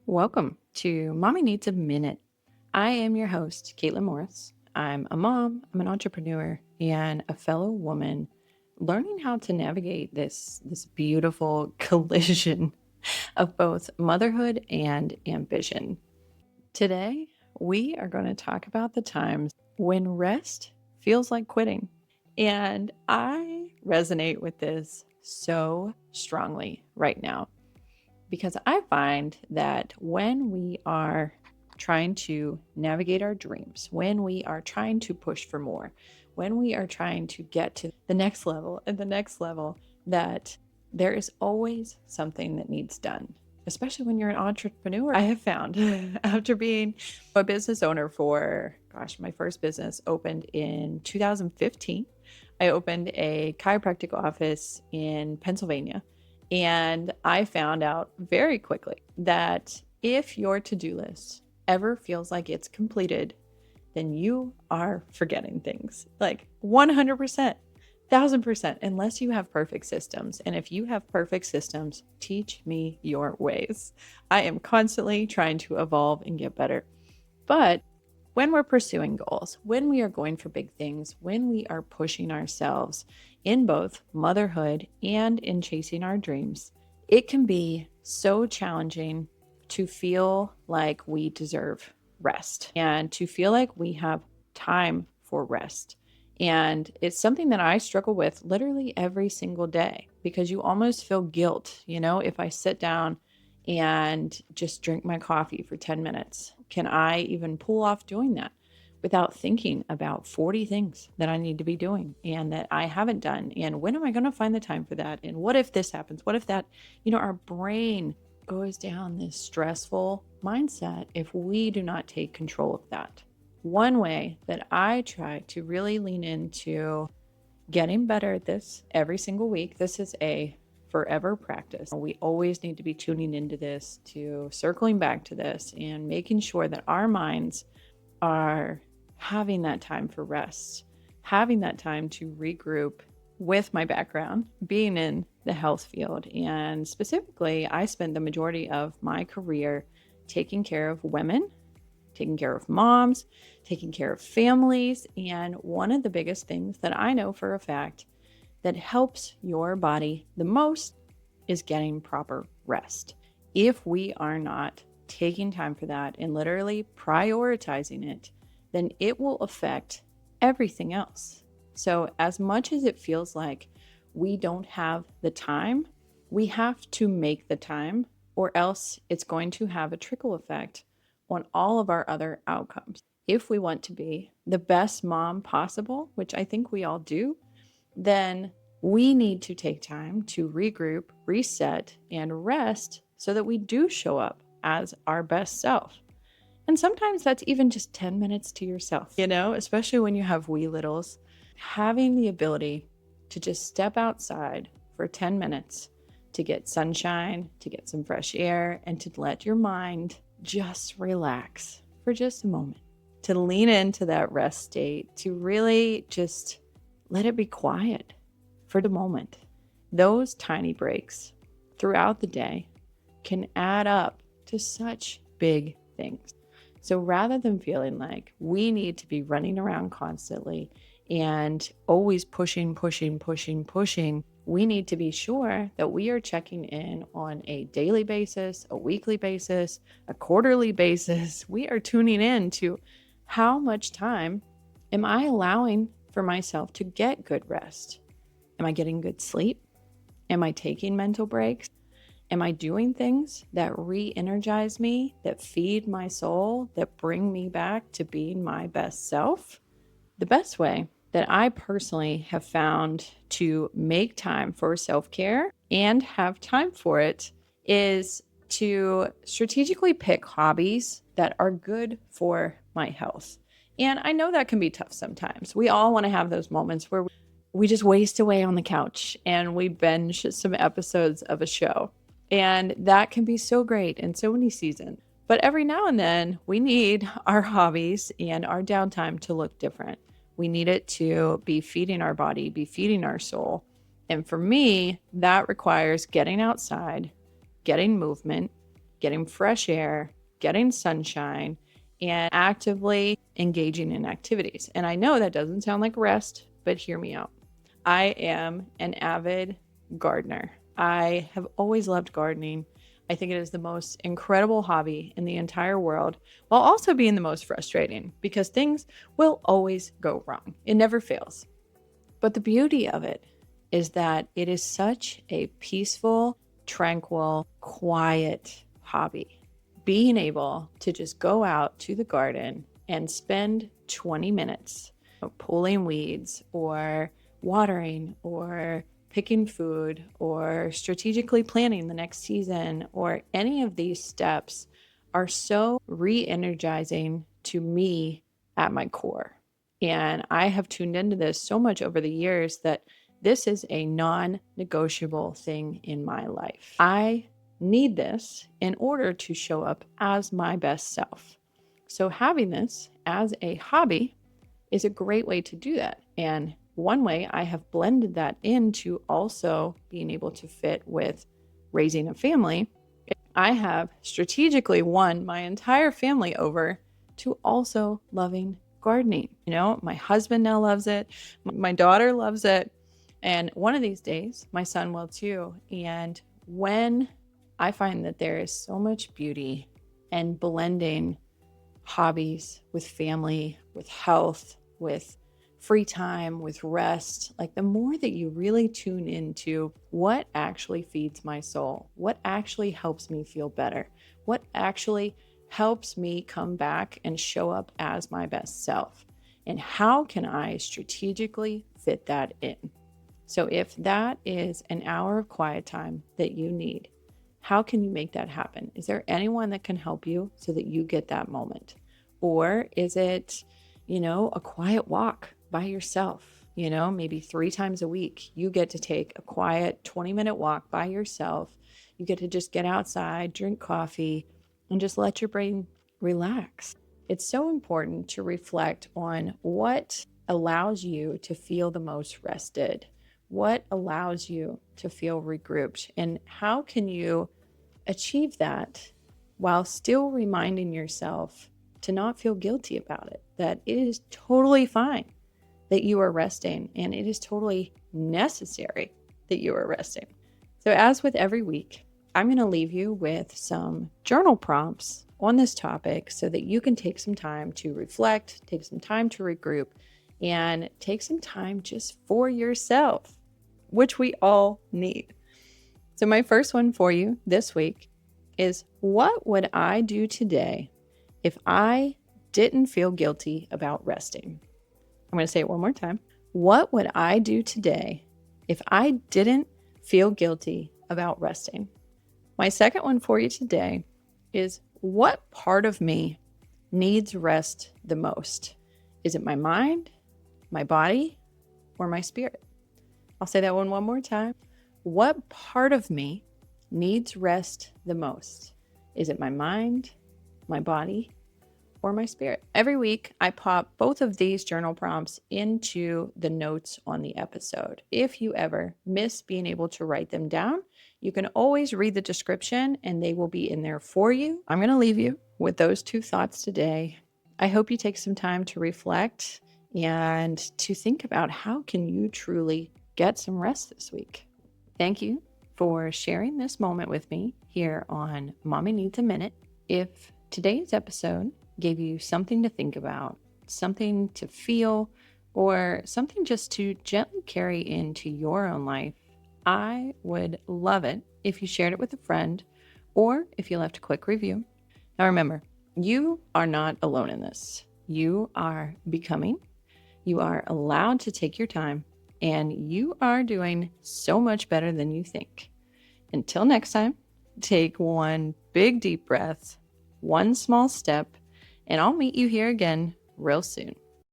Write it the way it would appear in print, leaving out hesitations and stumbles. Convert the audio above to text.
Welcome to Mommy Needs a Minute. I am your host, Kaitlin Morris. I'm a mom, I'm an entrepreneur, and a fellow woman learning how to navigate this beautiful collision of both motherhood and ambition. Today, we are going to talk about the times when rest feels like quitting. And I resonate with this so strongly right now because I find that when we are trying to navigate our dreams, when we are trying to push for more, when we are trying to get to the next level and the next level, that there is always something that needs done. Especially when you're an entrepreneur, I have found after being a business owner for, my first business opened in 2015. I opened a chiropractic office in Pennsylvania. And I found out very quickly that if your to-do list ever feels like it's completed, then you are forgetting things like 100%, 1000%, unless you have perfect systems. And if you have perfect systems, teach me your ways. I am constantly trying to evolve and get better. But when we're pursuing goals, when we are going for big things, when we are pushing ourselves in both motherhood and in chasing our dreams, it can be so challenging to feel like we deserve rest and to feel like we have time for rest. And it's something that I struggle with literally every single day because you almost feel guilt, if I sit down and just drink my coffee for 10 minutes. Can I even pull off doing that without thinking about 40 things that I need to be doing and that I haven't done? And when am I going to find the time for that? And what if this happens? What if that, our brain goes down this stressful mindset if we do not take control of that. One way that I try to really lean into getting better at this every single week, this is a forever practice. We always need to be tuning into this, to circling back to this and making sure that our minds are having that time for rest, having that time to regroup. With my background being in the health field, and specifically, I spent the majority of my career taking care of women, taking care of moms, taking care of families. And one of the biggest things that I know for a fact that helps your body the most is getting proper rest. If we are not taking time for that and literally prioritizing it, then it will affect everything else. So as much as it feels like we don't have the time, we have to make the time, or else it's going to have a trickle effect on all of our other outcomes. If we want to be the best mom possible, which I think we all do, then we need to take time to regroup, reset, and rest so that we do show up as our best self. And sometimes that's even just 10 minutes to yourself, especially when you have wee littles. Having the ability to just step outside for 10 minutes to get sunshine, to get some fresh air, and to let your mind just relax for just a moment, to lean into that rest state, to really just let it be quiet for the moment. Those tiny breaks throughout the day can add up to such big things. So rather than feeling like we need to be running around constantly and always pushing, we need to be sure that we are checking in on a daily basis, a weekly basis, a quarterly basis. We are tuning in to how much time am I allowing for myself to get good rest? Am I getting good sleep? Am I taking mental breaks? Am I doing things that re-energize me, that feed my soul, that bring me back to being my best self? The best way that I personally have found to make time for self-care and have time for it is to strategically pick hobbies that are good for my health. And I know that can be tough sometimes. We all want to have those moments where we just waste away on the couch and we binge some episodes of a show. And that can be so great in so many seasons. But every now and then, we need our hobbies and our downtime to look different. We need it to be feeding our body, be feeding our soul. And for me, that requires getting outside, getting movement, getting fresh air, getting sunshine, and actively engaging in activities. And I know that doesn't sound like rest, but hear me out. I am an avid gardener. I have always loved gardening. I think it is the most incredible hobby in the entire world, while also being the most frustrating because things will always go wrong. It never fails. But the beauty of it is that it is such a peaceful, tranquil, quiet hobby. Being able to just go out to the garden and spend 20 minutes pulling weeds or watering or picking food or strategically planning the next season or any of these steps are so re-energizing to me at my core. And I have tuned into this so much over the years that this is a non-negotiable thing in my life. I need this in order to show up as my best self. So having this as a hobby is a great way to do that. And one way I have blended that into also being able to fit with raising a family, I have strategically won my entire family over to also loving gardening. My husband now loves it. My daughter loves it. And one of these days, my son will too. And when I find that there is so much beauty and blending hobbies with family, with health, with free time, with rest, like the more that you really tune into what actually feeds my soul, what actually helps me feel better, what actually helps me come back and show up as my best self, and how can I strategically fit that in? So if that is an hour of quiet time that you need, how can you make that happen? Is there anyone that can help you so that you get that moment? Or is it, a quiet walk by yourself? Maybe 3 times a week, you get to take a quiet 20-minute walk by yourself. You get to just get outside, drink coffee, and just let your brain relax. It's so important to reflect on what allows you to feel the most rested, what allows you to feel regrouped, and how can you achieve that while still reminding yourself to not feel guilty about it, that it is totally fine that you are resting and it is totally necessary that you are resting. So as with every week, I'm going to leave you with some journal prompts on this topic so that you can take some time to reflect, take some time to regroup, and take some time just for yourself, which we all need. So my first one for you this week is, what would I do today if I didn't feel guilty about resting? I'm going to say it one more time. What would I do today if I didn't feel guilty about resting? My second one for you today is, what part of me needs rest the most? Is it my mind, my body, or my spirit? I'll say that one more time. What part of me needs rest the most? Is it my mind, my body, or my spirit? Every week, I pop both of these journal prompts into the notes on the episode. If you ever miss being able to write them down, you can always read the description and they will be in there for you. I'm going to leave you with those 2 thoughts today. I hope you take some time to reflect and to think about how can you truly get some rest this week. Thank you for sharing this moment with me here on Mommy Needs a Minute. If today's episode gave you something to think about, something to feel, or something just to gently carry into your own life, I would love it if you shared it with a friend or if you left a quick review. Now remember, you are not alone in this. You are becoming. You are allowed to take your time, and you are doing so much better than you think. Until next time, take one big deep breath, one small step, and I'll meet you here again real soon.